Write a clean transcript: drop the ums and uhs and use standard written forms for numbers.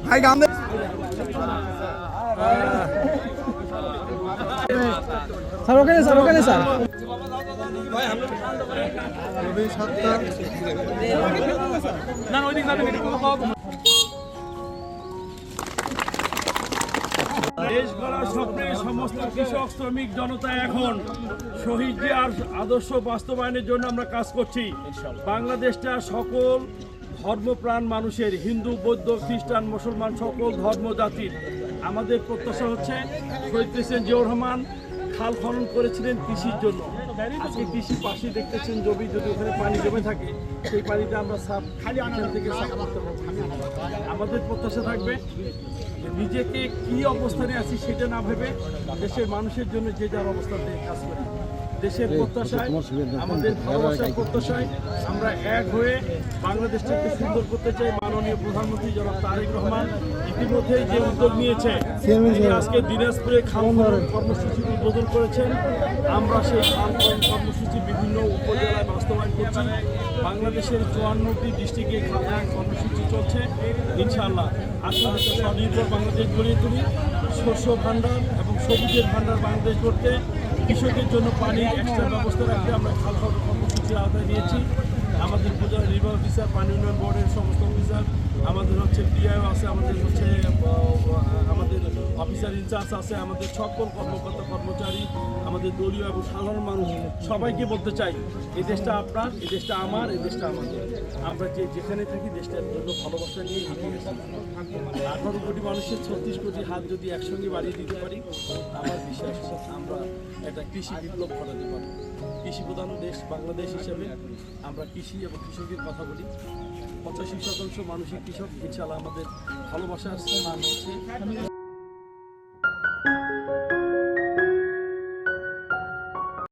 ভাই গান স্যার ওখানে স্যার দেশ গড়ার স্বপ্নে সমস্ত কৃষক শ্রমিক জনতা এখন শহীদ জিয়ার আদর্শ বাস্তবায়নের জন্য আমরা কাজ করছি। বাংলাদেশটা সকল ধর্মপ্রাণ মানুষের, হিন্দু বৌদ্ধ খ্রিস্টান মুসলমান সকল ধর্ম জাতির আমাদের প্রত্যাশা হচ্ছে শহীদ প্রেসিডেন্ট জিয়াউর রহমান খাল খনন করেছিলেন কৃষির জন্য। আজকে কৃষি পাশে দেখতেছেন জমি, যদি ওখানে পানি জমে থাকে সেই পানিটা আমরা সাফ থেকে সাফ করতে পারবো। আমাদের প্রত্যাশা থাকবে নিজেকে কি অবস্থানে আছি সেটা না ভেবে দেশের মানুষের জন্য যে যার অবস্থাতে কাজ করি। দেশের প্রত্যাশায়, আমাদের ভালোবাসার প্রত্যাশায় আমরা এক হয়ে বাংলাদেশটাকে সুন্দর করতে চাই। মাননীয় প্রধানমন্ত্রী জনাব তারেক রহমান ইতিমধ্যেই যে উদ্যোগ নিয়েছে, তিনি আজকে দিনাজপুরে খাল খনন কর্মসূচি উদ্বোধন করেছেন। আমরা সেই খাল খনন কর্মসূচি বিভিন্ন উপজেলায় বাস্তবায়ন করছি। বাংলাদেশের 54টি ডিস্ট্রিক্টে খাল খনন কর্মসূচি চলছে। ইনশাআল্লাহ আসলে স্বনির্ভর বাংলাদেশ গড়িয়ে তুলি, শস্য ভাণ্ডার এবং সবুজের ভাণ্ডার বাংলাদেশ করতে কৃষকের জন্য পানির এক্সট্রা ব্যবস্থা রাখতে আমরা খাল খনন কর্মসূচির আওতায় নিয়েছি। আমাদের উপজেলা নির্বাহী অফিসার, পানি উন্নয়ন বোর্ডের সমস্ত অফিসার, আমাদের হচ্ছে ডিআইও আছে, আমাদের হচ্ছে আমাদের অফিসার ইনচার্জ আছে, আমাদের সকল কর্মকর্তা কর্মচারী, আমাদের দলীয় এবং সাধারণ মানুষ সবাইকে বলতে চাই, এই দেশটা আপনার, এই দেশটা আমার, এই দেশটা আমাদের। আমরা যেখানে থাকি দেশটার জন্য ভালোবাসা নিয়ে এগিয়ে গেছি। 18 কোটি মানুষের 36 কোটি হাত যদি একসঙ্গে বাড়িয়ে দিতে পারি, আমার বিশ্বাস আমরা একটা কৃষি বিপ্লব ঘটাতে পারবো। কৃষি প্রধান দেশ বাংলাদেশ হিসেবে আমরা কৃষি এবং কৃষকের কথা বলি। 85% মানুষই কৃষক। ইনশাআল্লাহ আমাদের ভালোবাসার স্থান হচ্ছে